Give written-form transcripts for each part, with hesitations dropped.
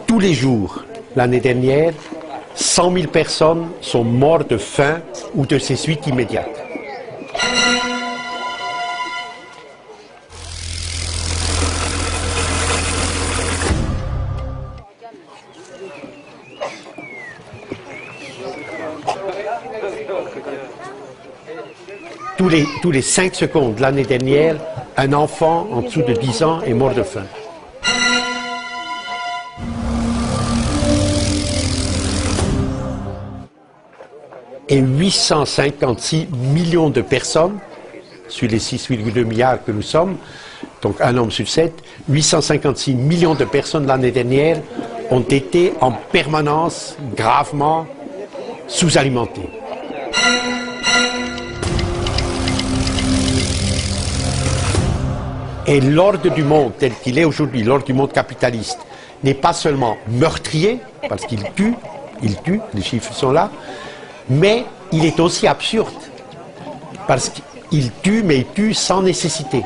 Tous les jours, l'année dernière, 100 000 personnes sont mortes de faim ou de ses suites immédiates. Tous les 5 secondes l'année dernière, un enfant en dessous de 10 ans est mort de faim. Et 856 millions de personnes, sur les 6,2 milliards que nous sommes, donc un homme sur 7, 856 millions de personnes l'année dernière ont été en permanence gravement sous-alimentées. Et l'ordre du monde tel qu'il est aujourd'hui, l'ordre du monde capitaliste, n'est pas seulement meurtrier, parce qu'il tue, les chiffres sont là, mais il est aussi absurde, parce qu'il tue, mais il tue sans nécessité.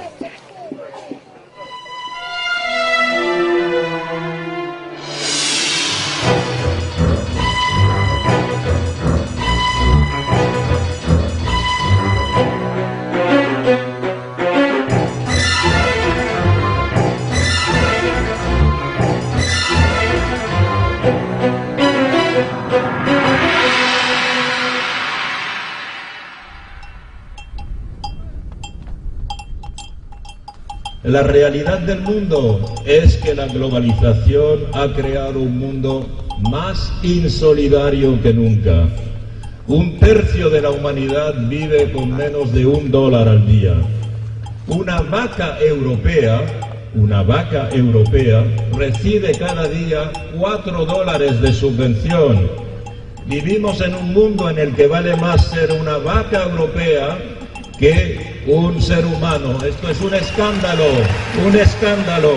La realidad del mundo es que la globalización ha creado un mundo más insolidario que nunca. 1/3 de la humanidad vive con menos de $1 al día. Una vaca europea recibe cada día $4 de subvención. Vivimos en un mundo en el que vale más ser una vaca europea que un ser humano. Esto es un escándalo, un escándalo.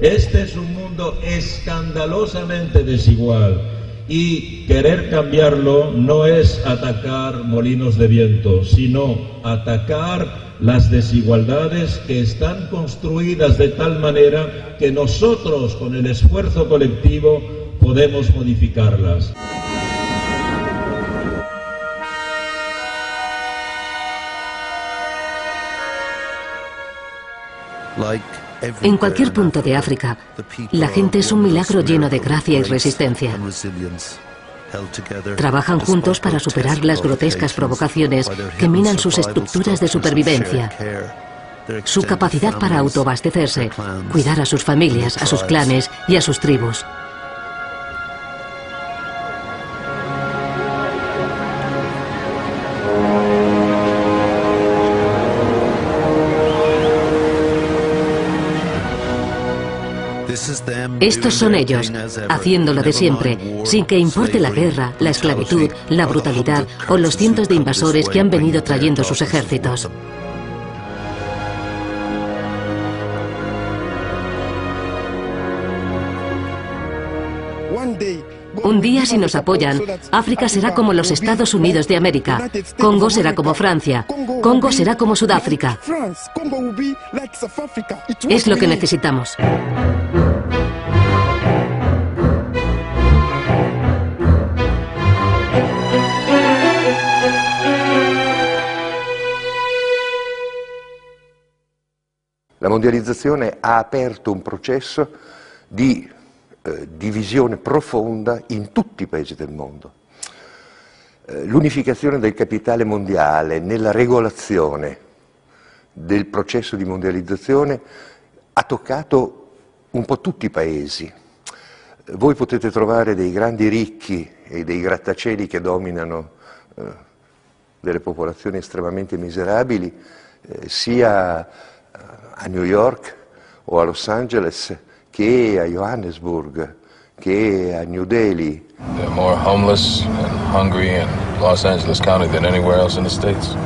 Este es un mundo escandalosamente desigual y querer cambiarlo no es atacar molinos de viento, sino atacar las desigualdades que están construidas de tal manera que nosotros, con el esfuerzo colectivo, podemos modificarlas. En cualquier punto de África, la gente es un milagro lleno de gracia y resistencia. Trabajan juntos para superar las grotescas provocaciones que minan sus estructuras de supervivencia, su capacidad para autoabastecerse, cuidar a sus familias, a sus clanes y a sus tribus. Estos son ellos, haciendo lo de siempre, sin que importe la guerra, la esclavitud, la brutalidad o los cientos de invasores que han venido trayendo sus ejércitos. Un día, si nos apoyan, África será como los Estados Unidos de América, Congo será como Francia, Congo será como Sudáfrica. Es lo que necesitamos. La mondializzazione ha aperto un processo di divisione profonda in tutti i paesi del mondo. L'unificazione del capitale mondiale nella regolazione del processo di mondializzazione ha toccato un po' tutti i paesi. Voi potete trovare dei grandi ricchi e dei grattacieli che dominano delle popolazioni estremamente miserabili, sia a New York o a Los Angeles che a Johannesburg, che a New Delhi. There are more homeless and hungry in Los Angeles County than anywhere else in the States. This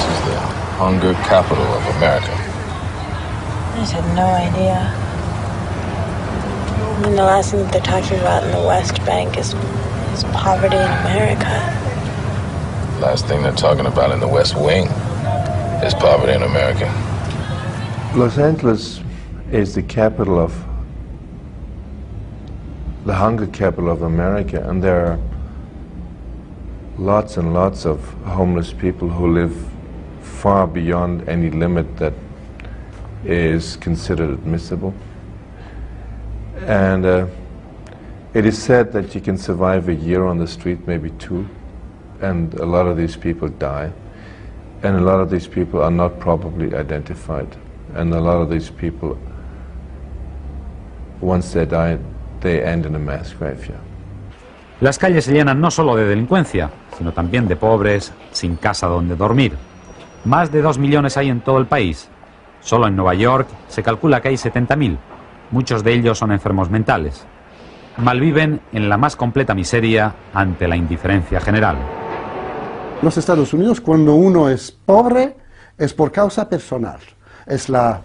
is the hunger capital of America. I just had no idea. I mean, the last thing that they're talking about in the West Bank is poverty in America. Last thing they're talking about in the West Wing is poverty in America. Los Angeles is the capital of the hunger capital of America, and there are lots and lots of homeless people who live far beyond any limit that is considered admissible. And it is said that you can survive a year on the street, maybe 2, and a lot of these people die. And a lot of these people are not properly identified. And a lot of these people, once they die, they end in a mass graveyard. Las calles se llenan no solo de delincuencia, sino también de pobres sin casa donde dormir. Más de 2 millones hay en todo el país. Solo en Nueva York se calcula que hay 70.000. Muchos de ellos son enfermos mentales. Malviven en la más completa miseria ante la indiferencia general. En los Estados Unidos, cuando uno es pobre, es por causa personal. Es la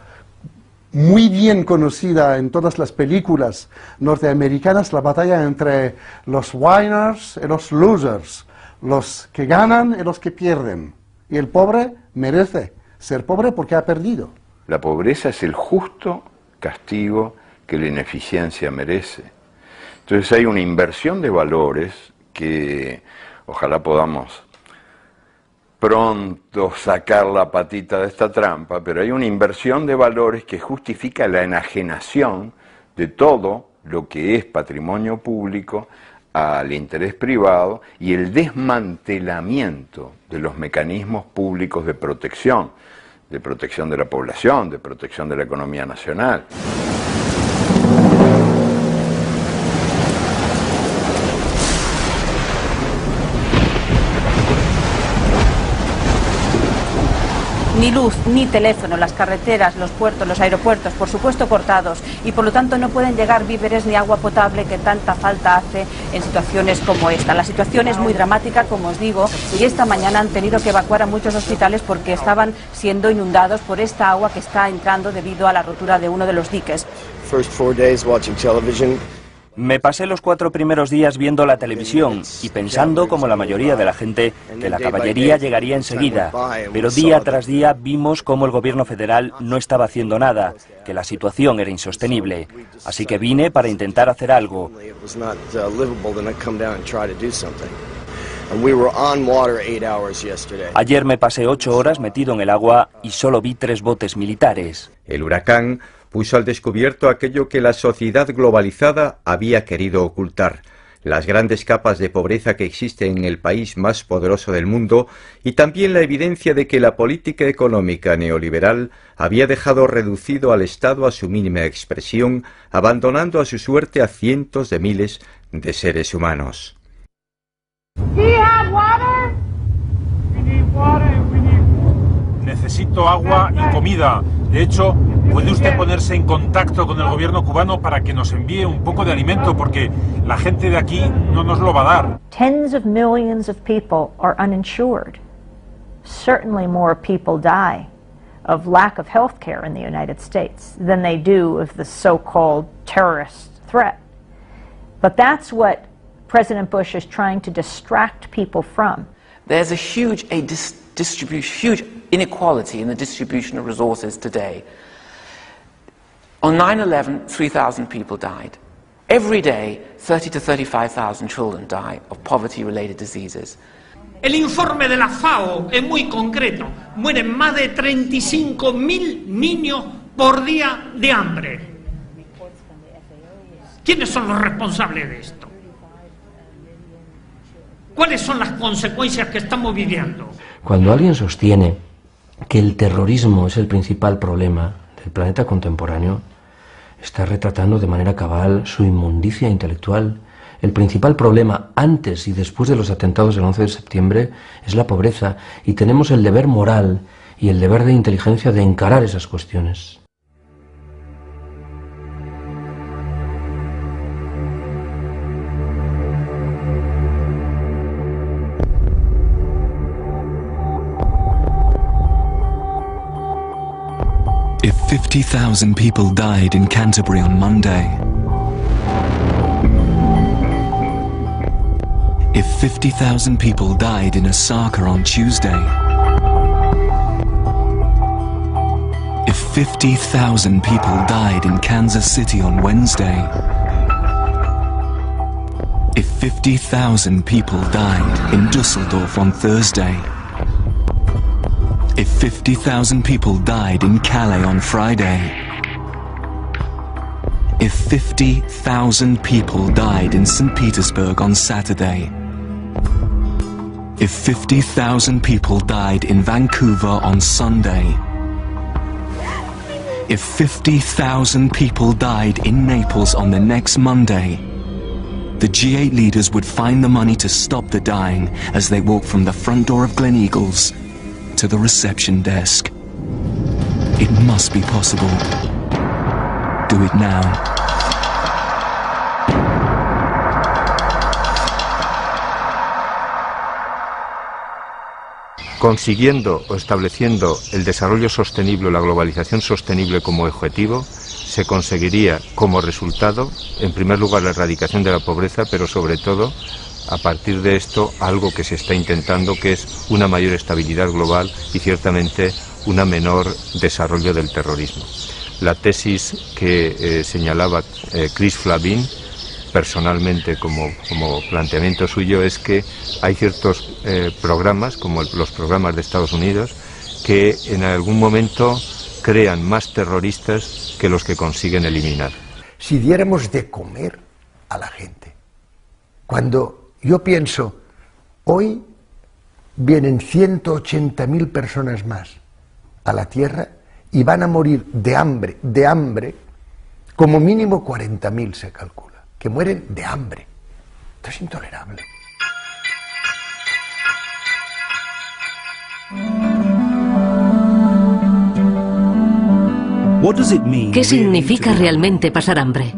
muy bien conocida en todas las películas norteamericanas, la batalla entre los winners y los losers, los que ganan y los que pierden. Y el pobre merece ser pobre porque ha perdido. La pobreza es el justo castigo que la ineficiencia merece. Entonces hay una inversión de valores que ojalá podamos pronto sacar la patita de esta trampa, pero hay una inversión de valores que justifica la enajenación de todo lo que es patrimonio público al interés privado y el desmantelamiento de los mecanismos públicos de protección de la población, de protección de la economía nacional. Ni luz, ni teléfono, las carreteras, los puertos, los aeropuertos, por supuesto cortados, y por lo tanto no pueden llegar víveres ni agua potable que tanta falta hace en situaciones como esta. La situación es muy dramática, como os digo, y esta mañana han tenido que evacuar a muchos hospitales porque estaban siendo inundados por esta agua que está entrando debido a la rotura de uno de los diques. Me pasé los 4 primeros días viendo la televisión y pensando, como la mayoría de la gente, que la caballería llegaría enseguida. Pero día tras día vimos cómo el gobierno federal no estaba haciendo nada, que la situación era insostenible. Así que vine para intentar hacer algo. Ayer me pasé 8 horas metido en el agua y solo vi 3 botes militares. El huracán puso al descubierto aquello que la sociedad globalizada había querido ocultar, las grandes capas de pobreza que existen en el país más poderoso del mundo y también la evidencia de que la política económica neoliberal había dejado reducido al Estado a su mínima expresión, abandonando a su suerte a cientos de miles de seres humanos. Necesito agua y comida. De hecho, ¿puede usted ponerse en contacto con el gobierno cubano para que nos envíe un poco de alimento? Porque la gente de aquí no nos lo va a dar. Tens of millions of people are uninsured. Certainly more people die of lack of health care in the United States than they do of the so-called terrorist threat. But that's what President Bush is trying to distract people from. There's a huge inequality in the distribution of resources today. On 9/11, 3,000 people died. Every day, 30 to 35,000 children die of poverty-related diseases. El informe de la FAO es muy concreto. Mueren más de 35.000 niños por día de hambre. ¿Quiénes son los responsables de esto? ¿Cuáles son las consecuencias que estamos viviendo? Cuando alguien sostiene que el terrorismo es el principal problema del planeta contemporáneo, está retratando de manera cabal su inmundicia intelectual. El principal problema antes y después de los atentados del 11 de septiembre es la pobreza, y tenemos el deber moral y el deber de inteligencia de encarar esas cuestiones. If 50,000 people died in Canterbury on Monday, If 50,000 people died in Osaka on Tuesday, if 50,000 people died in Kansas City on Wednesday, if 50,000 people died in Dusseldorf on Thursday, if 50,000 people died in Calais on Friday, if 50,000 people died in St. Petersburg on Saturday, if 50,000 people died in Vancouver on Sunday, if 50,000 people died in Naples on the next Monday, the G8 leaders would find the money to stop the dying as they walk from the front door of Gleneagles to the reception desk. It must be possible. Do it now. Consiguiendo o estableciendo el desarrollo sostenible o la globalización sostenible como objetivo, se conseguiría como resultado, en primer lugar, la erradicación de la pobreza, pero sobre todo, a partir de esto, algo que se está intentando, que es una mayor estabilidad global y ciertamente un menor desarrollo del terrorismo. La tesis que señalaba Chris Flavin, personalmente como planteamiento suyo, es que hay ciertos programas, como los programas de Estados Unidos, que en algún momento crean más terroristas que los que consiguen eliminar. Si diéramos de comer a la gente, cuando yo pienso, hoy vienen 180.000 personas más a la Tierra y van a morir de hambre, como mínimo 40.000 se calcula, que mueren de hambre. Esto es intolerable. ¿Qué significa realmente pasar hambre?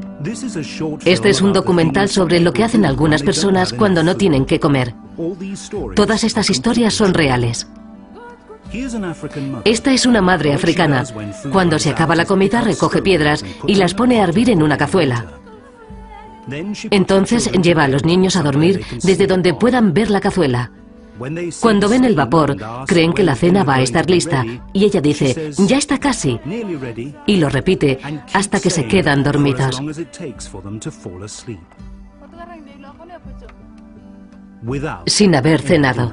Este es un documental sobre lo que hacen algunas personas cuando no tienen qué comer. Todas estas historias son reales. Esta es una madre africana. Cuando se acaba la comida recoge piedras y las pone a hervir en una cazuela. Entonces lleva a los niños a dormir desde donde puedan ver la cazuela. Cuando ven el vapor, creen que la cena va a estar lista y ella dice, ya está casi, y lo repite hasta que se quedan dormidos. Sin haber cenado.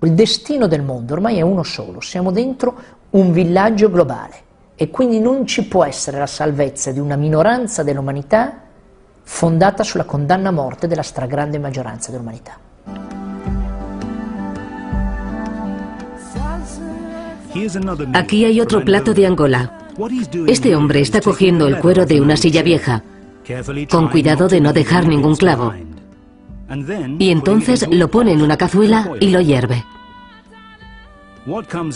Il destino del mondo ormai è uno solo, siamo dentro un villaggio globale e quindi non ci può essere la salvezza di una minoranza dell'umanità fondata sulla condanna a morte della stragrande maggioranza dell'umanità. Aquí hay otro plato de Angola. Este hombre está cogiendo el cuero de una silla vieja, con cuidado de no dejar ningún clavo. Y entonces lo pone en una cazuela y lo hierve.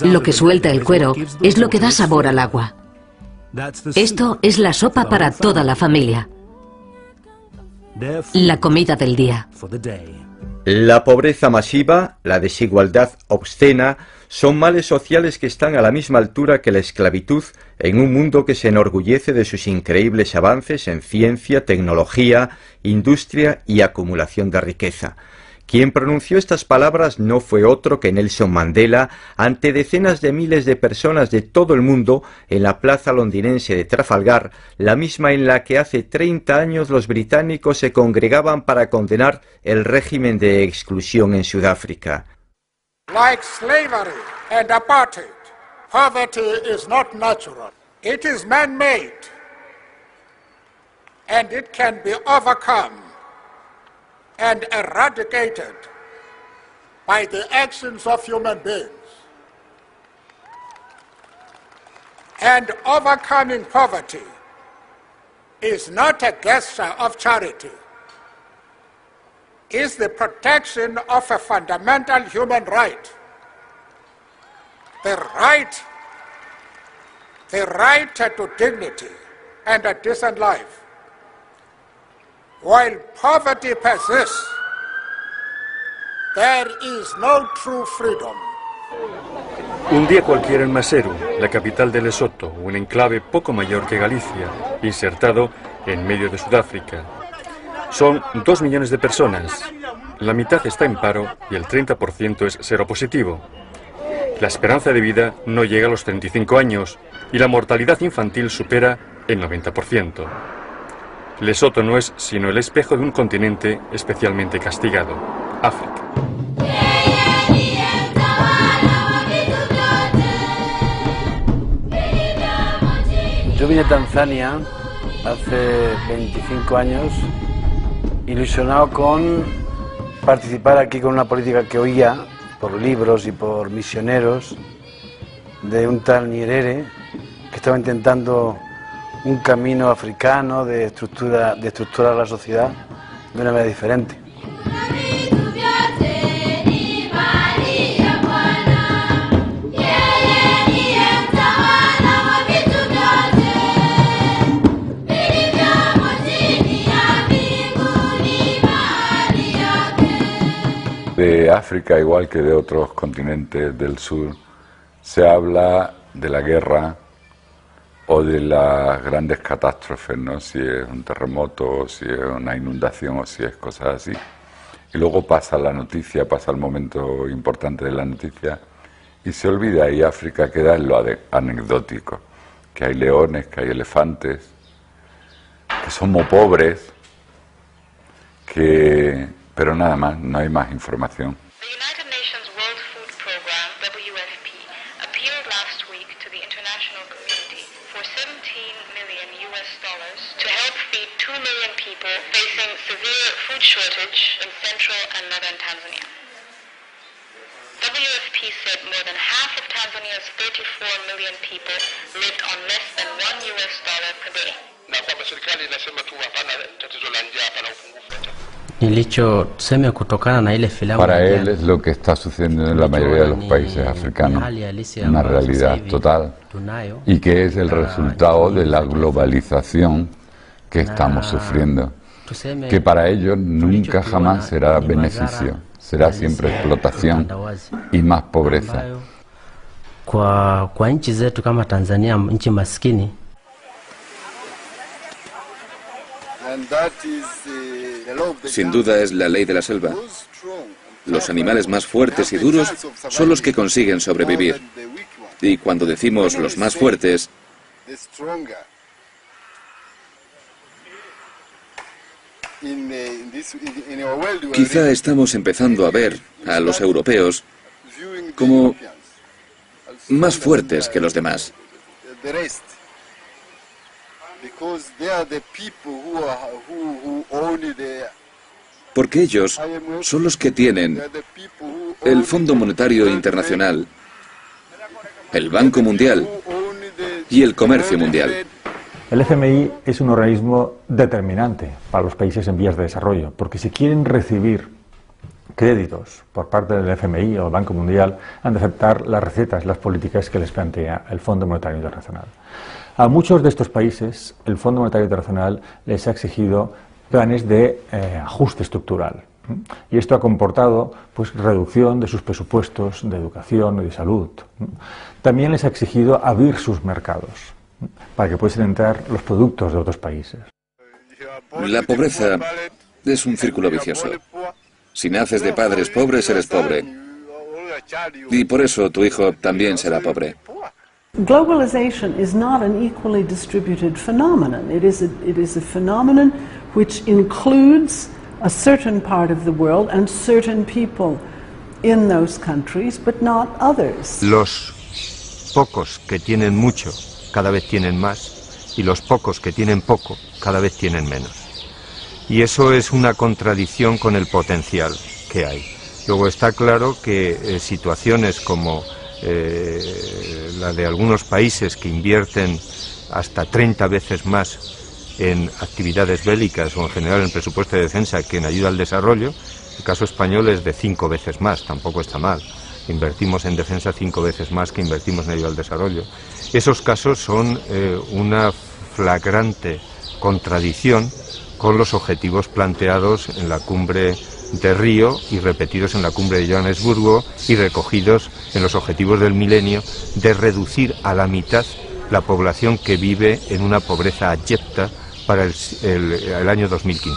Lo que suelta el cuero es lo que da sabor al agua. Esto es la sopa para toda la familia. La comida del día. La pobreza masiva, la desigualdad obscena, son males sociales que están a la misma altura que la esclavitud en un mundo que se enorgullece de sus increíbles avances en ciencia, tecnología, industria y acumulación de riqueza. Quien pronunció estas palabras no fue otro que Nelson Mandela ante decenas de miles de personas de todo el mundo en la plaza londinense de Trafalgar, la misma en la que hace 30 años los británicos se congregaban para condenar el régimen de exclusión en Sudáfrica. Like slavery and apartheid, poverty is not natural. It is man-made, and it can be overcome and eradicated by the actions of human beings. And overcoming poverty is not a gesture of charity. It's the protection of a fundamental human right. The right to dignity and a decent life. While poverty persists, there is no true freedom. Un día cualquiera en Maseru, la capital de Lesoto, un enclave poco mayor que Galicia, insertado en medio de Sudáfrica. Son 2 millones de personas. La mitad está en paro y el 30% es seropositivo. La esperanza de vida no llega a los 35 años y la mortalidad infantil supera el 90%. Lesoto no es sino el espejo de un continente especialmente castigado, África. Yo vine a Tanzania hace 25 años, ilusionado con participar aquí con una política que oía por libros y por misioneros de un tal Nyerere que estaba intentando un camino africano de estructurar la sociedad de una manera diferente. De África, igual que de otros continentes del sur, se habla de la guerra o de las grandes catástrofes, ¿no? Si es un terremoto, o si es una inundación, o si es cosas así. Y luego pasa la noticia, pasa el momento importante de la noticia, y se olvida, y África queda en lo anecdótico, que hay leones, que hay elefantes, que son muy pobres, pero nada más, no hay más información. Para él es lo que está sucediendo en la mayoría de los países africanos, una realidad total, y que es el resultado de la globalización que estamos sufriendo, que para ellos nunca jamás será beneficio, será siempre explotación y más pobreza. Sin duda es la ley de la selva. Los animales más fuertes y duros son los que consiguen sobrevivir. Y cuando decimos los más fuertes, quizá estamos empezando a ver a los europeos como más fuertes que los demás. Porque ellos son los que tienen el Fondo Monetario Internacional, el Banco Mundial y el comercio mundial. El FMI es un organismo determinante para los países en vías de desarrollo, porque si quieren recibir créditos por parte del FMI o el Banco Mundial, han de aceptar las recetas, las políticas que les plantea el Fondo Monetario Internacional. A muchos de estos países, el Fondo Monetario Internacional les ha exigido planes de ajuste estructural. Y esto ha comportado pues, reducción de sus presupuestos de educación y de salud. También les ha exigido abrir sus mercados para que puedan entrar los productos de otros países. La pobreza es un círculo vicioso. Si naces de padres pobres, eres pobre. Y por eso tu hijo también será pobre. Globalization is not an equally distributed phenomenon. It is a phenomenon which includes a certain part of the world and certain people in those countries, but not others. Los pocos que tienen mucho cada vez tienen más y los pocos que tienen poco cada vez tienen menos. Y eso es una contradicción con el potencial que hay. Luego está claro que situaciones como la de algunos países que invierten hasta 30 veces más en actividades bélicas o en general en presupuesto de defensa que en ayuda al desarrollo, el caso español es de 5 veces más, tampoco está mal. Invertimos en defensa 5 veces más que invertimos en ayuda al desarrollo. Esos casos son una flagrante contradicción con los objetivos planteados en la cumbre de Río y repetidos en la cumbre de Johannesburgo y recogidos en los objetivos del milenio de reducir a la mitad la población que vive en una pobreza abyecta para el año 2015.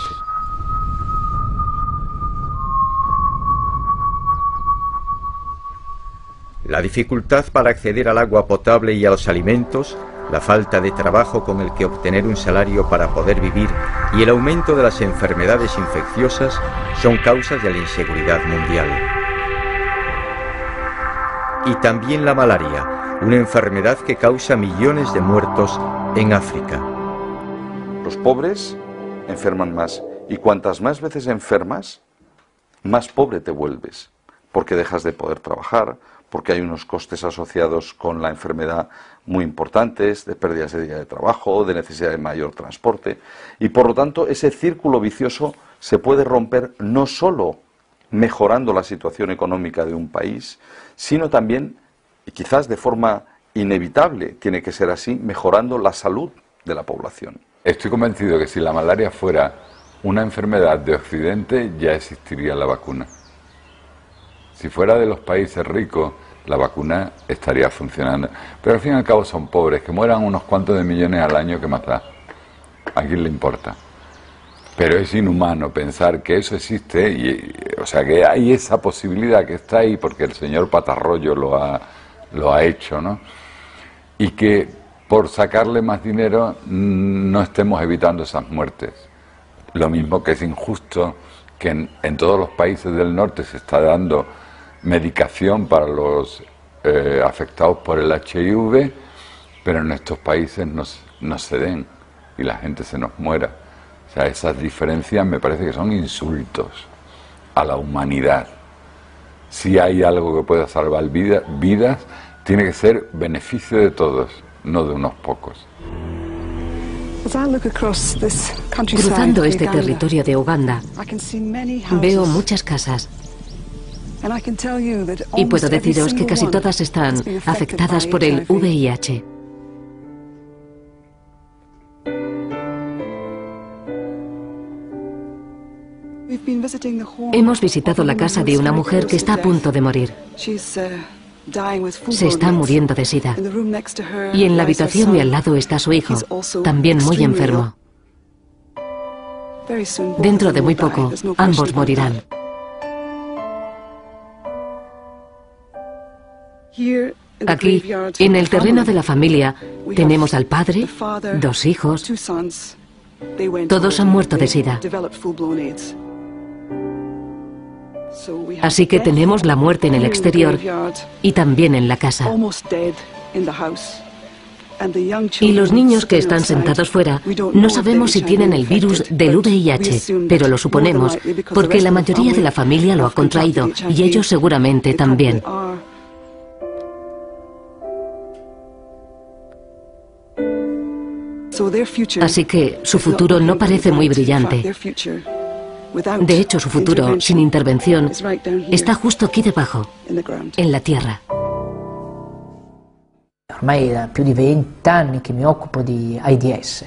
La dificultad para acceder al agua potable y a los alimentos, la falta de trabajo con el que obtener un salario para poder vivir y el aumento de las enfermedades infecciosas son causas de la inseguridad mundial. Y también la malaria, una enfermedad que causa millones de muertos en África. Los pobres enferman más y cuantas más veces enfermas, más pobre te vuelves, porque dejas de poder trabajar, porque hay unos costes asociados con la enfermedad muy importantes, de pérdidas de día de trabajo, de necesidad de mayor transporte, y por lo tanto ese círculo vicioso se puede romper no solo mejorando la situación económica de un país, sino también, y quizás de forma inevitable tiene que ser así, mejorando la salud de la población. Estoy convencido que si la malaria fuera una enfermedad de Occidente, ya existiría la vacuna. Si fuera de los países ricos, la vacuna estaría funcionando. Pero al fin y al cabo son pobres, que mueran unos cuantos de millones al año, ¿qué más da? ¿A quién le importa? Pero es inhumano pensar que eso existe, o sea, que hay esa posibilidad que está ahí porque el señor Patarroyo lo ha hecho, ¿no? Y que por sacarle más dinero no estemos evitando esas muertes. Lo mismo que es injusto que en todos los países del norte se está dando medicación para los afectados por el HIV, pero en estos países no se den y la gente se nos muera. O sea, esas diferencias me parece que son insultos a la humanidad. Si hay algo que pueda salvar vidas, tiene que ser beneficio de todos, no de unos pocos. Cruzando este territorio de Uganda, veo muchas casas. Y puedo deciros que casi todas están afectadas por el VIH. Hemos visitado la casa de una mujer que está a punto de morir. Se está muriendo de SIDA. Y en la habitación de al lado está su hijo, también muy enfermo. Dentro de muy poco, ambos morirán. Aquí, en el terreno de la familia, tenemos al padre, 2 hijos. Todos han muerto de SIDA. Así que tenemos la muerte en el exterior y también en la casa. Y los niños que están sentados fuera, no sabemos si tienen el virus del VIH, pero lo suponemos, porque la mayoría de la familia lo ha contraído y ellos seguramente también. Así que su futuro no parece muy brillante. De hecho, su futuro, sin intervención, está justo aquí debajo, en la tierra. Ormai da più di 20 anni che mi occupo di AIDS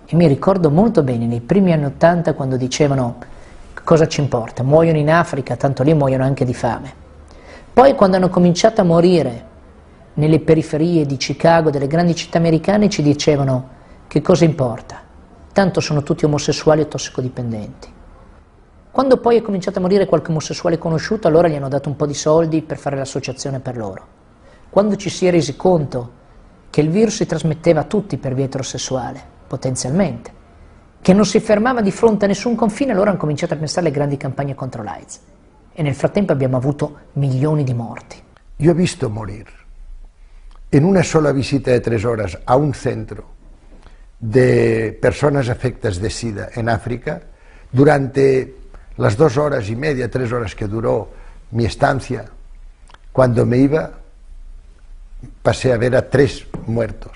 e mi ricordo molto bene nei primi anni '80 quando dicevano cosa ci importa, muoiono in Africa, tanto lì muoiono anche di fame. Poi quando hanno cominciato a morire nelle periferie di Chicago, delle grandi città americane, ci dicevano che cosa importa, tanto sono tutti omosessuali e tossicodipendenti. Quando poi è cominciato a morire qualche omosessuale conosciuto, allora gli hanno dato un po' di soldi per fare l'associazione per loro. Quando ci si è resi conto che il virus si trasmetteva a tutti per via eterosessuale, potenzialmente, che non si fermava di fronte a nessun confine, allora hanno cominciato a pensare alle grandi campagne contro l'AIDS. E nel frattempo abbiamo avuto milioni di morti. Yo he visto morir en una sola visita de 3 horas a un centro de personas afectadas de SIDA en África, durante las 2 horas y media, 3 horas que duró mi estancia, cuando me iba, pasé a ver a 3 muertos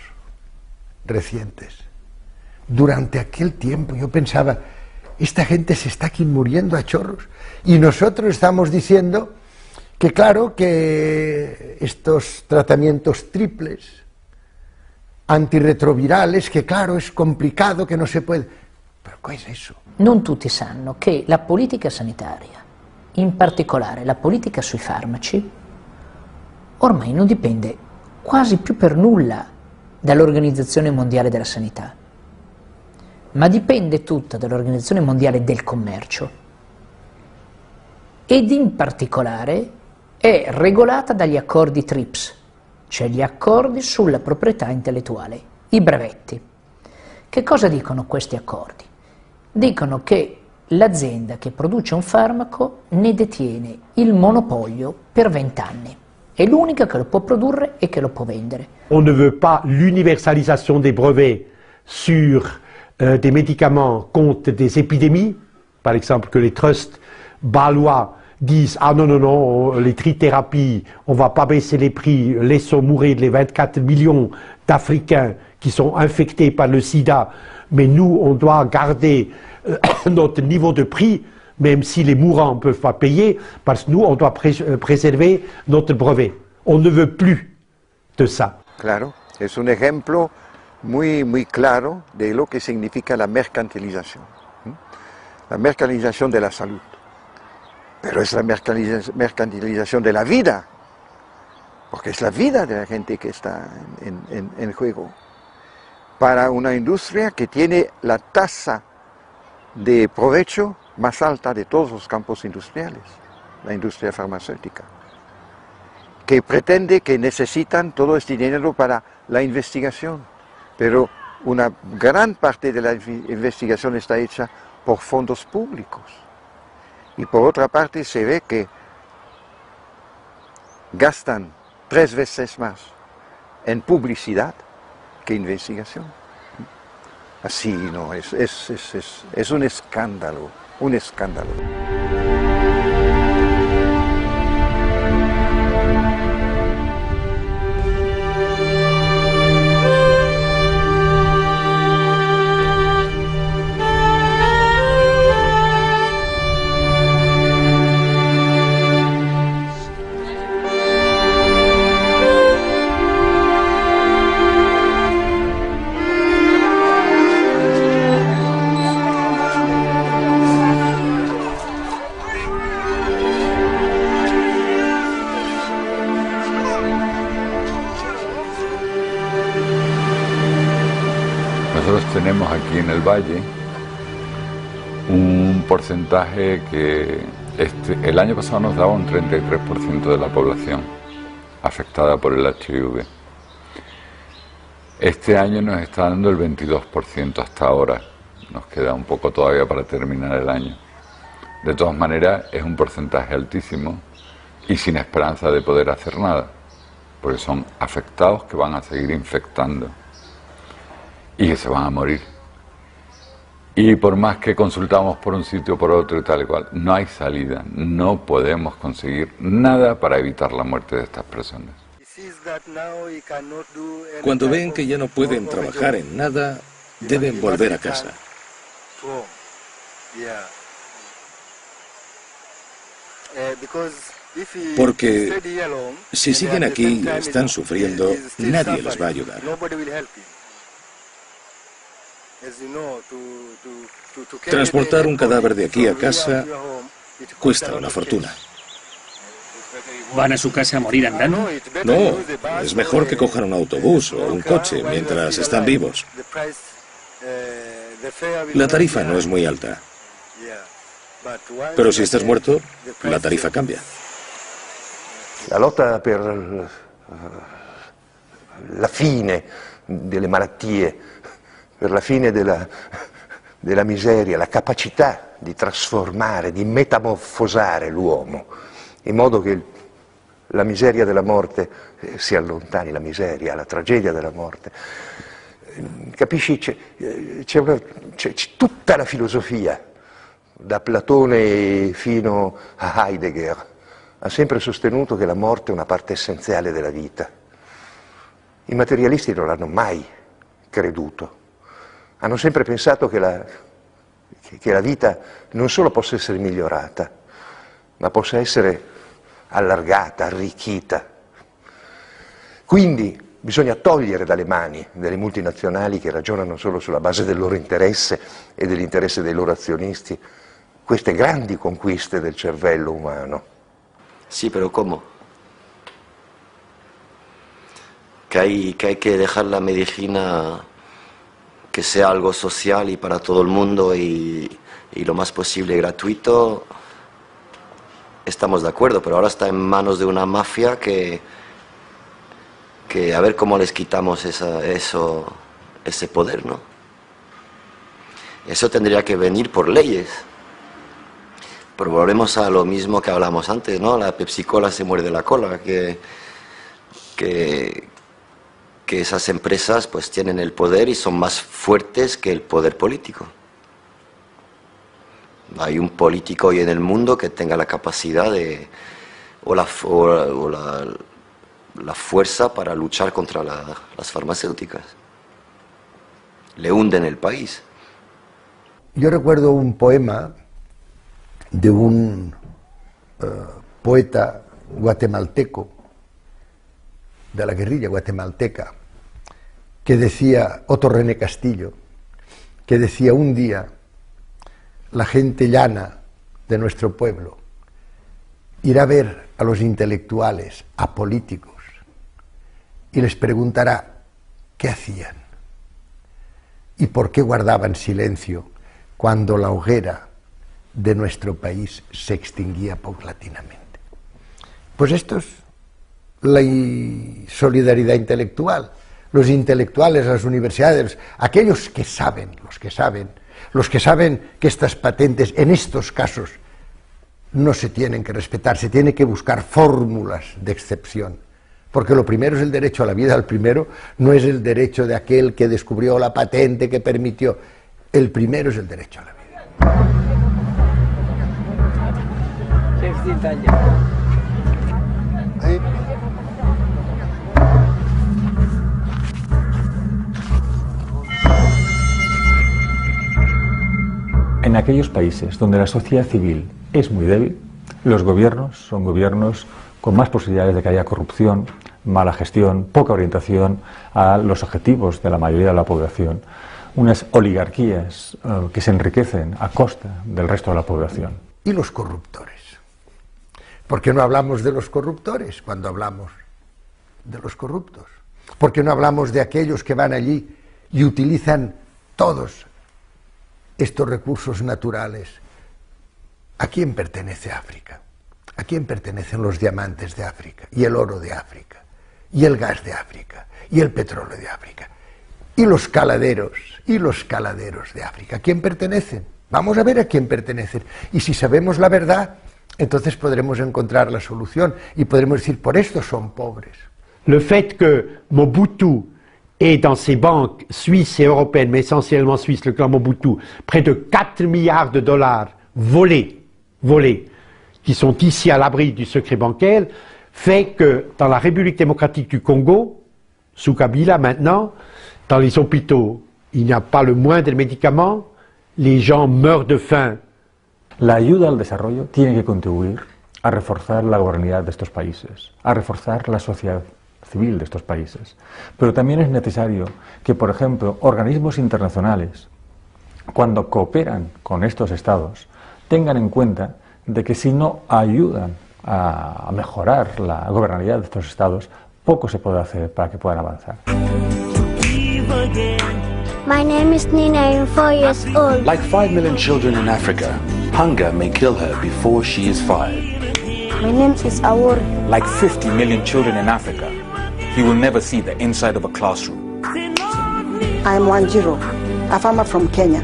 recientes. Durante aquel tiempo yo pensaba, esta gente se está aquí muriendo a chorros, y nosotros estamos diciendo que claro, que estos tratamientos triples, antirretrovirales, que claro, es complicado, que no se puede... Però cosa è eso? Non tutti sanno che la politica sanitaria in particolare la politica sui farmaci, ormai non dipende quasi più per nulla dall'Organizzazione Mondiale della Sanità, ma dipende tutta dall'Organizzazione Mondiale del Commercio ed in particolare è regolata dagli accordi TRIPS, cioè gli accordi sulla proprietà intellettuale, i brevetti. Che cosa dicono questi accordi? Dicono che l'azienda che produce un farmaco ne detiene il monopolio per 20 anni. È l'unica che lo può produrre e che lo può vendere. On ne veut pas l'universalisation des brevets sur des médicaments contre des épidémies. Par exemple, que les trusts bâlois disent « Ah non, non, non, les trithérapies, on ne va pas baisser les prix, laissons mourir les 24 millions d'Africains qui sont infectés par le sida, mais nous, on doit garder notre niveau de prix, même si les mourants ne peuvent pas payer, parce que nous, on doit préserver notre brevet. On ne veut plus de ça. » Claro, es un ejemplo muy claro de lo que significa la mercantilización. La mercantilización de la salud. Pero es la mercantilización de la vida, porque es la vida de la gente que está en juego, para una industria que tiene la tasa de provecho más alta de todos los campos industriales, la industria farmacéutica, que pretende que necesitan todo este dinero para la investigación, pero una gran parte de la investigación está hecha por fondos públicos. Y por otra parte se ve que gastan 3 veces más en publicidad que investigación. Así no, es un escándalo, un escándalo. Tenemos aquí en el valle un porcentaje que el año pasado nos daba un 33% de la población afectada por el HIV. Este año nos está dando el 22% hasta ahora. Nos queda un poco todavía para terminar el año. De todas maneras, es un porcentaje altísimo y sin esperanza de poder hacer nada, porque son afectados que van a seguir infectando y que se van a morir. Y por más que consultamos por un sitio o por otro y tal y cual, no hay salida, no podemos conseguir nada para evitar la muerte de estas personas. Cuando ven que ya no pueden trabajar en nada, deben volver a casa. Porque si siguen aquí y están sufriendo, nadie les va a ayudar. Transportar un cadáver de aquí a casa cuesta una fortuna. ¿Van a su casa a morir andando? No, es mejor que cojan un autobús o un coche mientras están vivos. La tarifa no es muy alta. Pero si estás muerto, la tarifa cambia. La lotta per la fine delle malattie, per la fine della miseria, la capacità di trasformare, di metamorfosare l'uomo, in modo che la miseria della morte si allontani, la miseria, la tragedia della morte. Capisci? C'è tutta la filosofia, da Platone fino a Heidegger, ha sempre sostenuto che la morte è una parte essenziale della vita. I materialisti non l'hanno mai creduto. Hanno sempre pensato che la vita non solo possa essere migliorata, ma possa essere allargata, arricchita. Quindi bisogna togliere dalle mani delle multinazionali che ragionano solo sulla base del loro interesse e dell'interesse dei loro azionisti queste grandi conquiste del cervello umano. Sí, pero ¿cómo? Que hay que dejar la medicina que sea algo social y para todo el mundo y lo más posible gratuito. Estamos de acuerdo, pero ahora está en manos de una mafia que a ver cómo les quitamos ese poder, ¿no? Eso tendría que venir por leyes. Pero volvemos a lo mismo que hablamos antes, ¿no? La Pepsi-Cola se muerde la cola, que esas empresas pues tienen el poder y son más fuertes que el poder político. Hay un político hoy en el mundo que tenga la capacidad o la fuerza para luchar contra las farmacéuticas. Le hunden el país. Yo recuerdo un poema de un poeta guatemalteco, de la guerrilla guatemalteca, que decía, Otto René Castillo, que decía: un día la gente llana de nuestro pueblo irá a ver a los intelectuales, a políticos, y les preguntará qué hacían y por qué guardaban silencio cuando la hoguera de nuestro país se extinguía paulatinamente. Pues esto es la solidaridad intelectual. Los intelectuales, las universidades, aquellos que saben, los que saben que estas patentes en estos casos no se tienen que respetar, se tiene que buscar fórmulas de excepción, porque lo primero es el derecho a la vida. El primero no es el derecho de aquel que descubrió la patente que permitió, el primero es el derecho a la vida. En aquellos países donde la sociedad civil es muy débil, los gobiernos son gobiernos con más posibilidades de que haya corrupción, mala gestión, poca orientación a los objetivos de la mayoría de la población, unas oligarquías que se enriquecen a costa del resto de la población. ¿Y los corruptores? ¿Por qué no hablamos de los corruptores cuando hablamos de los corruptos? ¿Por qué no hablamos de aquellos que van allí y utilizan todos estos recursos naturales? ¿A quién pertenece África? ¿A quién pertenecen los diamantes de África? Y el oro de África, y el gas de África, y el petróleo de África, y los caladeros de África. ¿A quién pertenecen? Vamos a ver a quién pertenecen. Y si sabemos la verdad, entonces podremos encontrar la solución y podremos decir, por esto son pobres. Le fait que Mobutu ait dans ses banques suisses et européennes, mais essentiellement suisses, le clan Mobutu, près de 4 milliards de dollars volés, qui sont ici à l'abri du secret bancaire, fait que dans la République démocratique du Congo, sous Kabila maintenant, dans les hôpitaux, il n'y a pas le moindre médicament, les gens meurent de faim. La ayuda al desarrollo tiene que contribuir a reforzar la gobernabilidad de estos países, a reforzar la sociedad civil de estos países. Pero también es necesario que, por ejemplo, organismos internacionales, cuando cooperan con estos estados, tengan en cuenta de que si no ayudan a mejorar la gobernabilidad de estos estados, poco se puede hacer para que puedan avanzar. My name is Nina, I'm 4 years old. Like 5 million children in Africa, hunger may kill her before she is 5. My name is Awor. Like 50 million children in Africa, he will never see the inside of a classroom. I'm Wanjiro, a farmer from Kenya.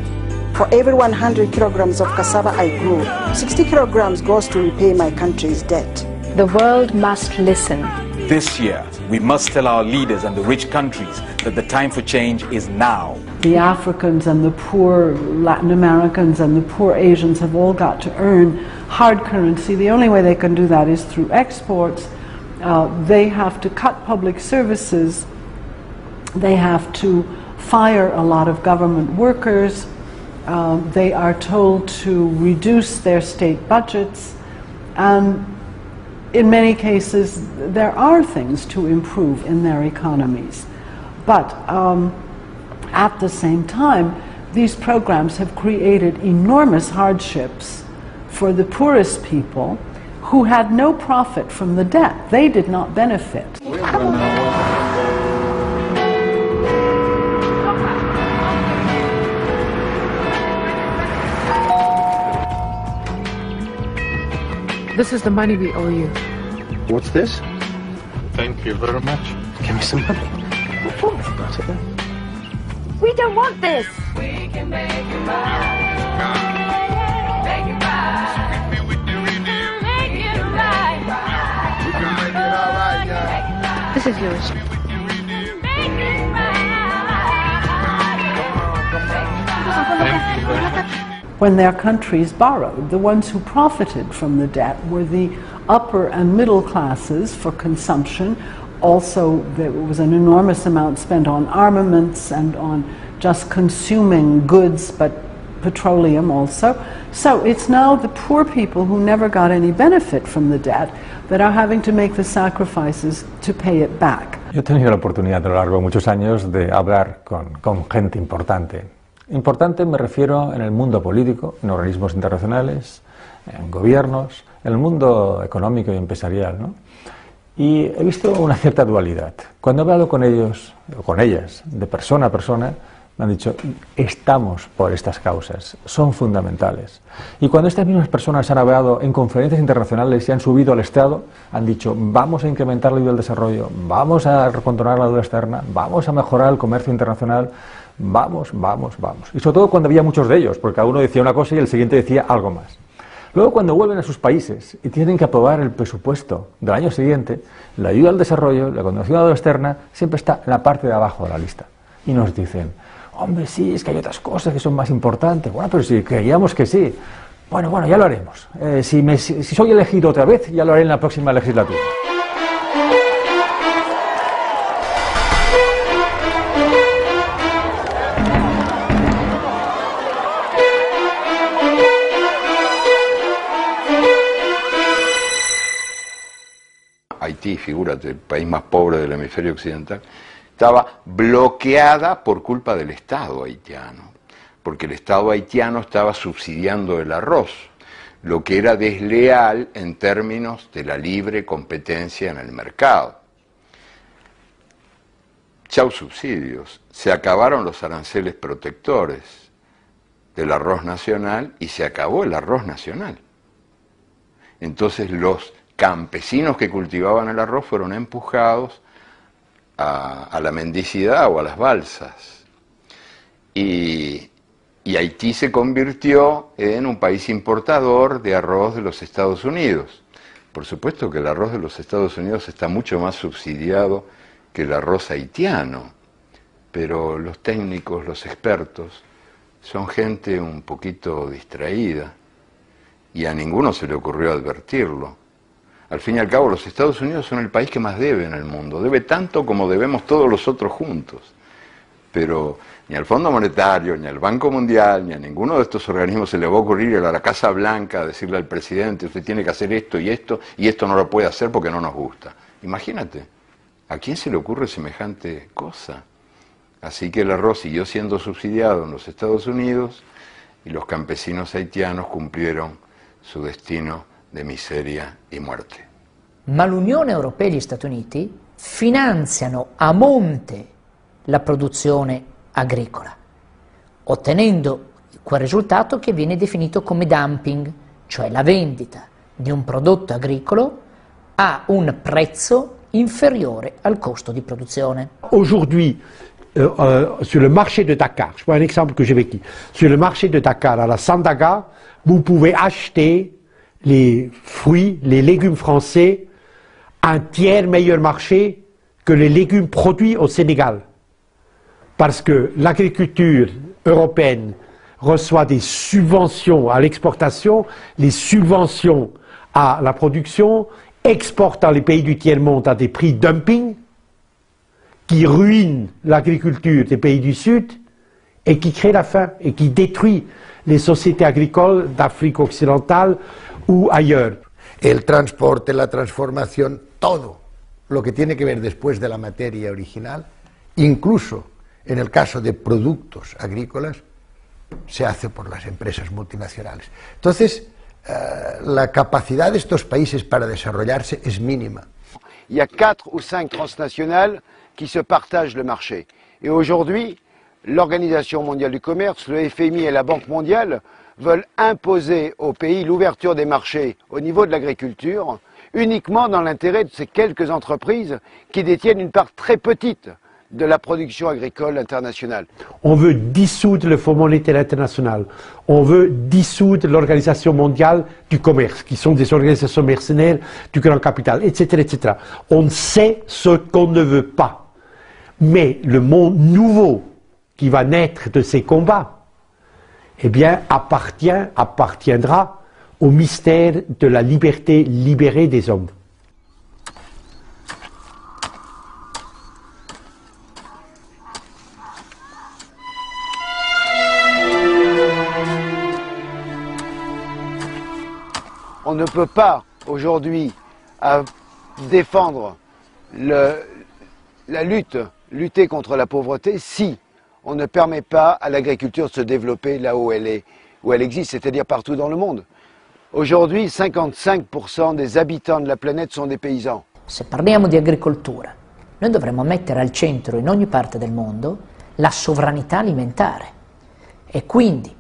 For every 100 kilograms of cassava I grow, 60 kilograms goes to repay my country's debt. The world must listen. This year, we must tell our leaders and the rich countries that the time for change is now. The Africans and the poor Latin Americans and the poor Asians have all got to earn hard currency. The only way they can do that is through exports. They have to cut public services. They have to fire a lot of government workers. They are told to reduce their state budgets. And in many cases, there are things to improve in their economies. But at the same time, these programs have created enormous hardships for the poorest people who had no profit from the debt. They did not benefit. This is the money we owe you. What's this? Thank you very much. Give me some money. We don't want this. We can make it right. Make it right. Make it right. We can make it all right, yeah. This is yours. Thank you very much. When their countries borrowed, the ones who profited from the debt were the upper and middle classes for consumption. Also, there was an enormous amount spent on armaments and on just consuming goods, but petroleum also. So it's now the poor people who never got any benefit from the debt that are having to make the sacrifices to pay it back. Yo he tenido la oportunidad a lo largo de muchos años de hablar con gente importante. Importante me refiero en el mundo político, en organismos internacionales, en gobiernos, en el mundo económico y empresarial, ¿no? Y he visto una cierta dualidad. Cuando he hablado con ellos, o con ellas, de persona a persona, me han dicho, estamos por estas causas, son fundamentales. Y cuando estas mismas personas han hablado en conferencias internacionales y han subido al Estado, han dicho, vamos a incrementar la ayuda al desarrollo, vamos a controlar la deuda externa, vamos a mejorar el comercio internacional, vamos. Y sobre todo cuando había muchos de ellos, porque cada uno decía una cosa y el siguiente decía algo más. Luego, cuando vuelven a sus países y tienen que aprobar el presupuesto del año siguiente, la ayuda al desarrollo, la contribución a la deuda externa, siempre está en la parte de abajo de la lista. Y nos dicen, hombre, sí, es que hay otras cosas que son más importantes. Bueno, pero si creíamos que sí. Bueno, ya lo haremos. Si soy elegido otra vez, ya lo haré en la próxima legislatura. Haití, figúrate, el país más pobre del hemisferio occidental, estaba bloqueada por culpa del Estado haitiano, porque el Estado haitiano estaba subsidiando el arroz, lo que era desleal en términos de la libre competencia en el mercado. Chau subsidios, se acabaron los aranceles protectores del arroz nacional y se acabó el arroz nacional. Entonces los campesinos que cultivaban el arroz fueron empujados a la mendicidad o a las balsas. Y Haití se convirtió en un país importador de arroz de los Estados Unidos. Por supuesto que el arroz de los Estados Unidos está mucho más subsidiado que el arroz haitiano, pero los técnicos, los expertos, son gente un poquito distraída y a ninguno se le ocurrió advertirlo. Al fin y al cabo, los Estados Unidos son el país que más debe en el mundo. Debe tanto como debemos todos los otros juntos. Pero ni al Fondo Monetario, ni al Banco Mundial, ni a ninguno de estos organismos se le va a ocurrir ir a la Casa Blanca a decirle al presidente, usted tiene que hacer esto, y esto no lo puede hacer porque no nos gusta. Imagínate, ¿a quién se le ocurre semejante cosa? Así que el arroz siguió siendo subsidiado en los Estados Unidos y los campesinos haitianos cumplieron su destino de miseria e muerte. Ma l'Unione Europea e gli Stati Uniti finanziano a monte la produzione agricola, ottenendo quel risultato che viene definito come dumping, cioè la vendita di un prodotto agricolo a un prezzo inferiore al costo di produzione. Aujourd'hui, sur le marché de Dakar, je prends un exemple que j'ai vécu, sur le marché de Dakar, à la Sandaga, vous pouvez acheter les fruits, les légumes français, un tiers meilleur marché que les légumes produits au Sénégal. Parce que l'agriculture européenne reçoit des subventions à l'exportation, les subventions à la production, exporte dans les pays du tiers-monde à des prix dumping, qui ruinent l'agriculture des pays du Sud et qui crée la faim et qui détruit les sociétés agricoles d'Afrique occidentale ou ailleurs. El transporte, la transformación, todo lo que tiene que ver después de la materia original, incluso en el caso de productos agrícolas, se hace por las empresas multinacionales. Entonces, la capacidad de estos países para desarrollarse es mínima. Il y a 4 ou 5 transnationales qui se partagent le marché. Et aujourd'hui, l'Organisation mondiale du commerce, le FMI et la Banque mondiale veulent imposer aux pays l'ouverture des marchés au niveau de l'agriculture, uniquement dans l'intérêt de ces quelques entreprises qui détiennent une part très petite de la production agricole internationale. On veut dissoudre le Fonds monétaire international, on veut dissoudre l'Organisation mondiale du commerce, qui sont des organisations mercenaires du grand capital, etc., etc. On sait ce qu'on ne veut pas. Mais le monde nouveau qui va naître de ces combats, eh bien, appartiendra au mystère de la liberté libérée des hommes. On ne peut pas aujourd'hui défendre lutter contre la pauvreté si on ne permet pas à l'agriculture de se développer là où elle existe, c'est-à-dire partout dans le monde. Aujourd'hui, 55% des habitants de la planète sont des paysans. Se parliamo di agricoltura, noi dovremmo mettere al centro in ogni parte del mondo la sovranità alimentare e quindi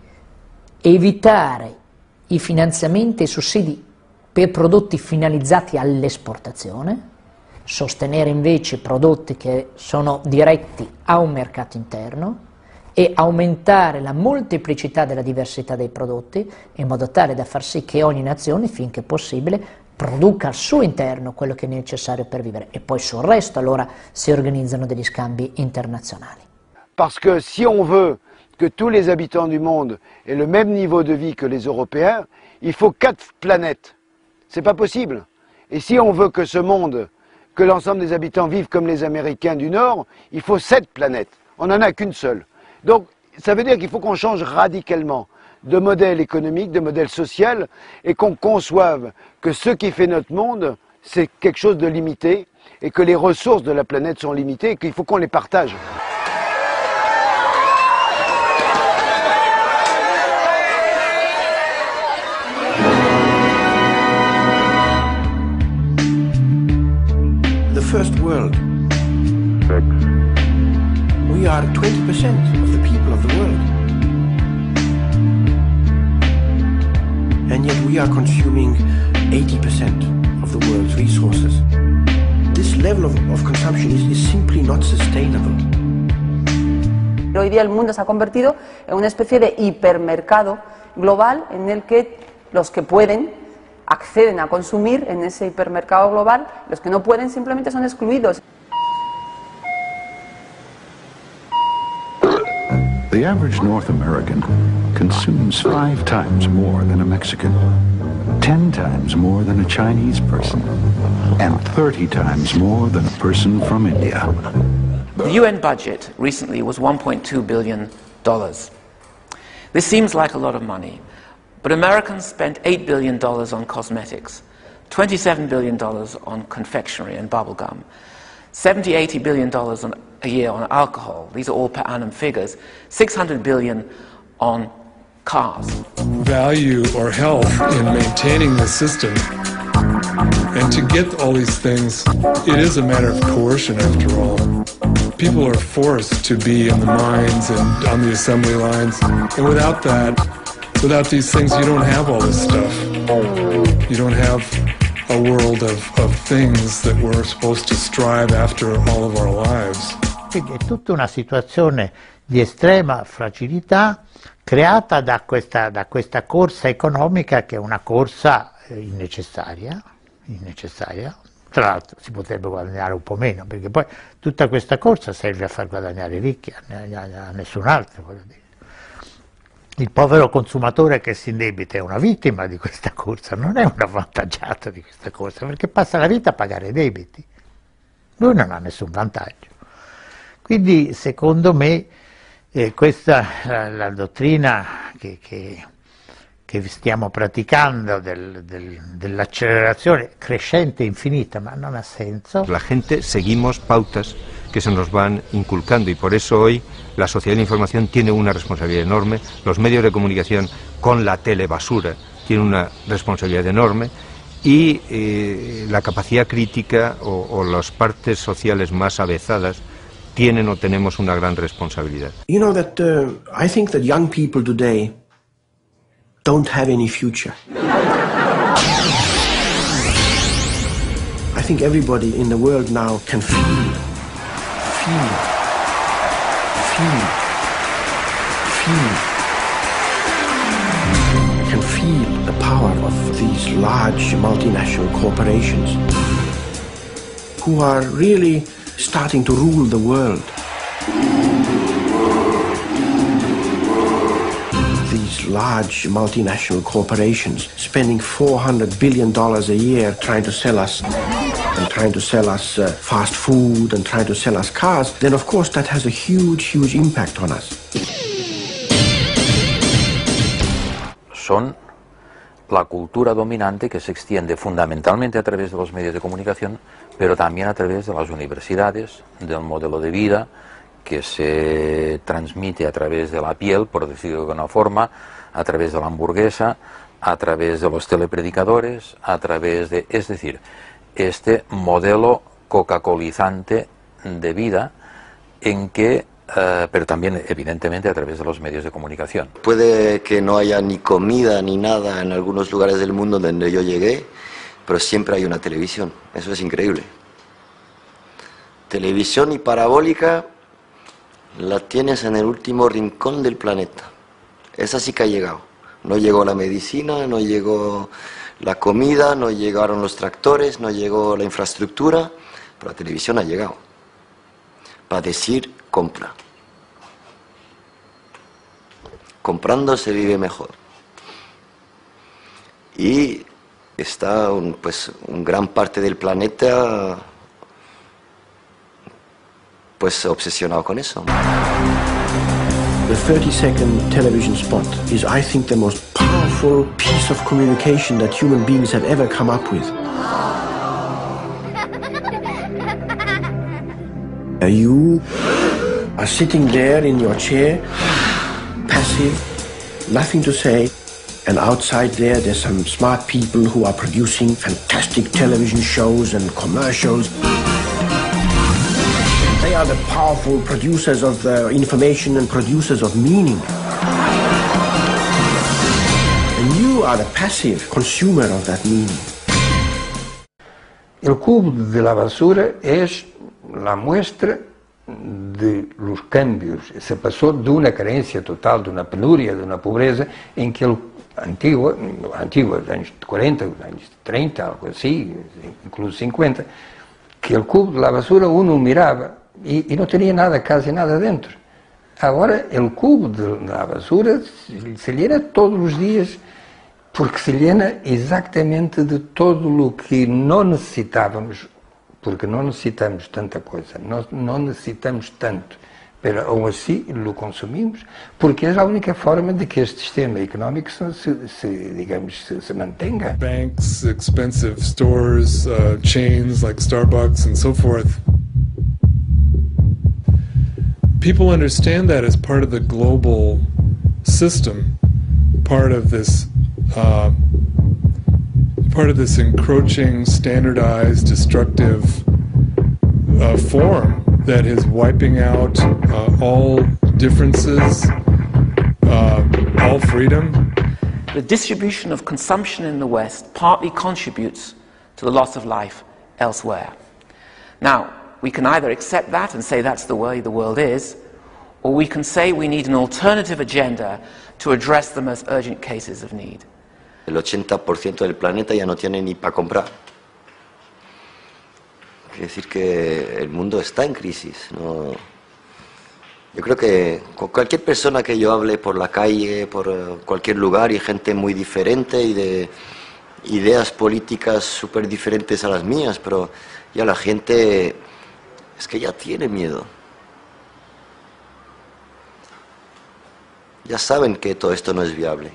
evitare i finanziamenti e i sussidi per prodotti finalizzati all'esportazione, sostenere invece prodotti che sono diretti a un mercato interno e aumentare la molteplicità della diversità dei prodotti in modo tale da far sì che ogni nazione, finché possibile, produca al suo interno quello che è necessario per vivere e poi sul resto allora si organizzano degli scambi internazionali. Parce que si on veut que tous les habitants du monde aient le même niveau de vie que les Européens, il faut 4 planètes. C'est pas possible. Et si on veut que ce monde, que l'ensemble des habitants vivent comme les Américains du Nord, il faut 7 planètes. On n'en a qu'une seule. Donc ça veut dire qu'il faut qu'on change radicalement de modèle économique, de modèle social, et qu'on conçoive que ce qui fait notre monde, c'est quelque chose de limité, et que les ressources de la planète sont limitées, et qu'il faut qu'on les partage. The first world. We are 20% of the people of the world. And yet we are consuming 80% of the world's resources. This level of consumption is simply not sustainable. Hoy día el mundo se ha convertido en una especie de hipermercado global en el que los que pueden acceden a consumir en ese hipermercado global, los que no pueden simplemente son excluidos. The average North American consumes 5 times more than a Mexican, 10 times more than a Chinese person, and 30 times more than a person from India. The UN budget recently was $1.2 billion. This seems like a lot of money, but Americans spent $8 billion on cosmetics, $27 billion on confectionery and bubblegum, $70–80 billion a year on alcohol. These are all per annum figures. $600 billion on cars. Value or health in maintaining the system. And to get all these things, it is a matter of coercion after all. People are forced to be in the mines and on the assembly lines. And without that, without these things, you don't have all this stuff. You don't have a world of things that we're supposed to strive after all of our lives. Quindi è tutta una situazione di estrema fragilità creata da questa corsa economica che è una corsa innecessaria. Tra l'altro si potrebbe guadagnare un po' meno, perché poi tutta questa corsa serve a far guadagnare i ricchi, a nessun altro, voglio dire. Il povero consumatore che si indebita è una vittima di questa corsa, non è un avvantaggiato di questa corsa, perché passa la vita a pagare i debiti. Lui non ha nessun vantaggio. Quindi, secondo me, questa la dottrina che stiamo praticando dell'accelerazione crescente infinita, ma non ha senso. La gente seguimos pautas que se nos van inculcando y por eso hoy la sociedad de la información tiene una responsabilidad enorme, los medios de comunicación con la telebasura tienen una responsabilidad enorme y la capacidad crítica o las partes sociales más avezadas tienen o tenemos una gran responsabilidad. You know that I think that young people today don't have any future. I think everybody in the world now can feel, can feel the power of these large multinational corporations who are really starting to rule the world. These large multinational corporations spending $400 billion a year trying to sell us fast food and trying to sell us cars, then of course that has a huge impact on us. Son la cultura dominante que se extiende fundamentalmente a través de los medios de comunicación, pero también a través de las universidades, del modelo de vida que se transmite a través de la piel, por decirlo de una forma, a través de la hamburguesa, a través de los telepredicadores, a través de... Es decir, este modelo coca-colizante de vida en que... pero también evidentemente a través de los medios de comunicación. Puede que no haya ni comida ni nada en algunos lugares del mundo donde yo llegué, pero siempre hay una televisión. Eso es increíble. Televisión y parabólica la tienes en el último rincón del planeta. Esa sí que ha llegado. No llegó la medicina, no llegó la comida, no llegaron los tractores, no llegó la infraestructura, pero la televisión ha llegado. Para decir, compra. Comprando se vive mejor. Y está un gran parte del planeta obsesionado con eso. The 30-second television spot is, I think, the most powerful piece of communication that human beings have ever come up with. You are sitting there in your chair, passive, nothing to say, and outside there's some smart people who are producing fantastic television shows and commercials. They are the powerful producers of the information and producers of meaning. And you are the passive consumer of that meaning. El cubo de la basura es la muestra de los cambios. Se pasó de una carencia total, de una penuria, de una pobreza, en que el antiguo, años 40, años 30, algo así, incluso 50, que el cubo de la basura uno miraba y no tenía nada, casi nada dentro. Ahora el cubo de la basura se llena todos los días, porque se llena exactamente de todo lo que no necesitávamos, porque no necesitamos tanta coisa, no necesitamos tanto, pero aún así lo consumimos, porque é a única forma de que este sistema económico se mantenha. Banks, expensive stores, chains like Starbucks and so forth. People understand that as part of the global system, part of this encroaching, standardized, destructive form that is wiping out all differences, all freedom. The distribution of consumption in the West partly contributes to the loss of life elsewhere. Now, we can either accept that and say that's the way the world is, or we can say we need an alternative agenda to address the most urgent cases of need. El 80% del planeta ya no tiene ni para comprar. Quiere decir que el mundo está en crisis, ¿no? Yo creo que con cualquier persona que yo hable por la calle, por cualquier lugar, y gente muy diferente y de ideas políticas súper diferentes a las mías, pero ya la gente es que ya tiene miedo. Ya saben que todo esto no es viable.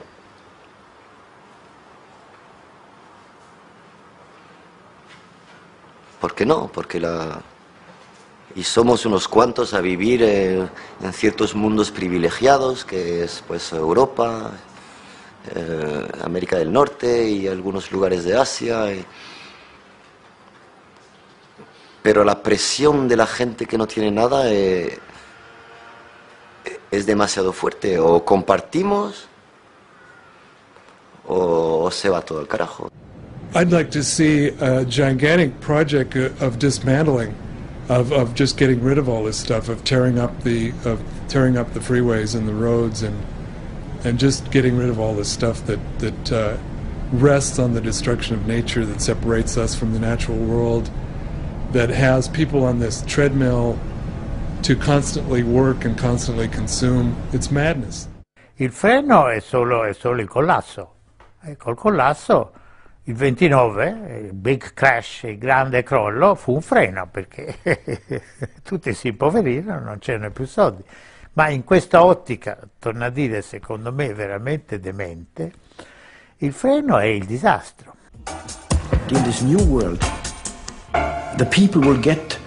¿Por qué no? Porque y somos unos cuantos a vivir en ciertos mundos privilegiados, que es pues Europa, América del Norte y algunos lugares de Asia. Pero la presión de la gente que no tiene nada es demasiado fuerte. O compartimos o se va todo al carajo. I'd like to see a gigantic project of dismantling, of just getting rid of all this stuff, of tearing up the freeways and the roads, and just getting rid of all this stuff that rests on the destruction of nature, that separates us from the natural world, that has people on this treadmill to constantly work and constantly consume. It's madness. Il freno è solo il collasso. E col collasso il 29, il big crash, il grande crollo, fu un freno perché tutti si impoverirono, non c'erano più soldi. Ma in questa ottica, torno a dire, secondo me veramente demente, il freno è il disastro. In this new world, the people will get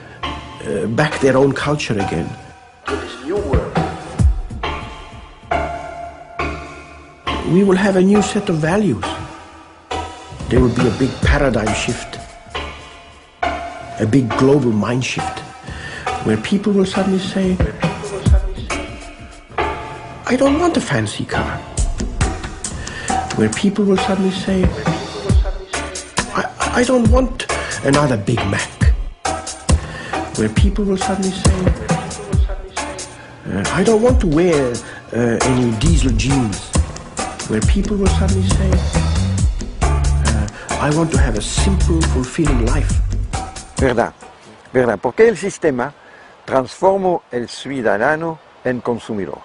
back their own culture again. In this new world, we will have a new set of values. There will be a big paradigm shift, a big global mind shift, where people will suddenly say, I don't want a fancy car. Where people will suddenly say, I don't want another Big Mac. Where people will suddenly say, I don't want to wear any diesel jeans. Where people will suddenly say, I want to have a simple, fulfilling life. Verdad, verdad, porque el sistema transformó el ciudadano en consumidor.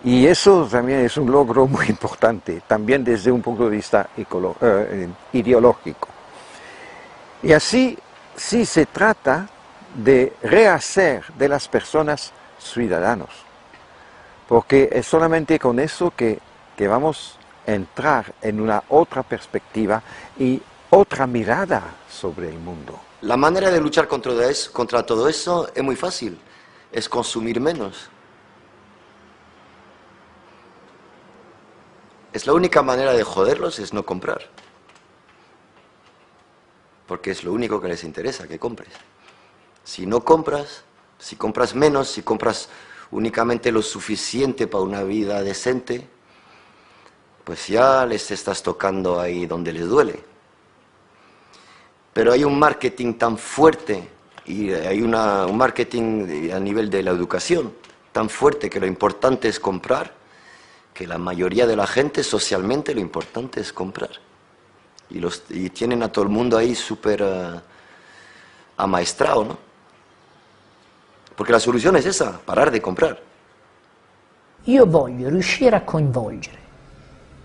Y eso también es un logro muy importante, también desde un punto de vista ideológico. Y así sí se trata de rehacer de las personas ciudadanos, porque es solamente con eso que vamos a entrar en una otra perspectiva y otra mirada sobre el mundo. La manera de luchar contra todo eso es muy fácil, es consumir menos. Es la única manera de joderlos, es no comprar. Porque es lo único que les interesa, que compres. Si no compras, si compras menos, si compras únicamente lo suficiente para una vida decente, pues ya les estás tocando ahí donde les duele. Pero hay un marketing tan fuerte y hay un marketing a nivel de la educación tan fuerte que lo importante es comprar, que la mayoría de la gente socialmente lo importante es comprar. Y tienen a todo el mundo ahí súper amaestrado, ¿no? Perché la soluzione è essa, parar di comprare. Io voglio riuscire a coinvolgere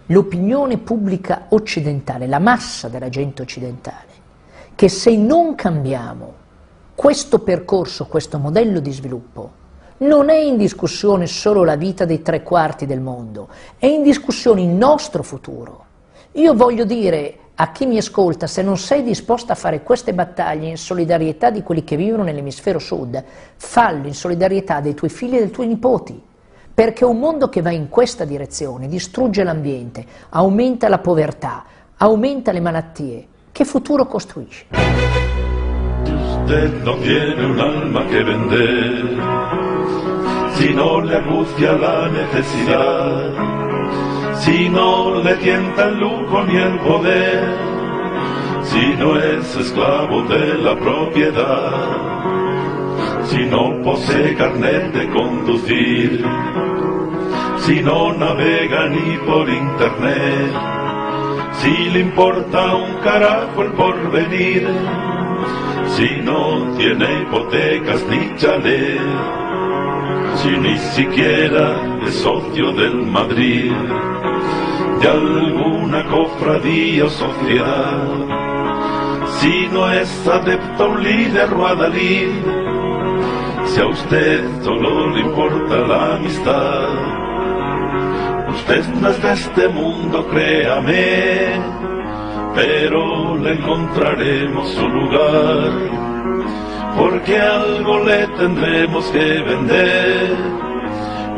l'opinione pubblica occidentale, la massa della gente occidentale, che se non cambiamo questo percorso, questo modello di sviluppo, non è in discussione solo la vita dei 3/4 del mondo, è in discussione il nostro futuro. Io voglio dire a chi mi ascolta, se non sei disposto a fare queste battaglie in solidarietà di quelli che vivono nell'emisfero sud, fallo in solidarietà dei tuoi figli e dei tuoi nipoti, perché un mondo che va in questa direzione distrugge l'ambiente, aumenta la povertà, aumenta le malattie. Che futuro costruisce? Usted no tiene un alma que vender, si no le angustia la necesidad, si no le tienta el lujo ni el poder, si no es esclavo de la propiedad, si no posee carnet de conducir, si no navega ni por internet, si le importa un carajo el porvenir, si no tiene hipotecas ni chalet, si ni siquiera es socio del Madrid, de alguna cofradía o sociedad, si no es adepto a un líder o adalid, si a usted solo le importa la amistad, usted no es de este mundo, créame, pero le encontraremos su lugar, porque algo le tendremos que vender,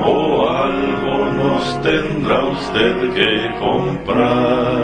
o algo nos tendrá usted que comprar.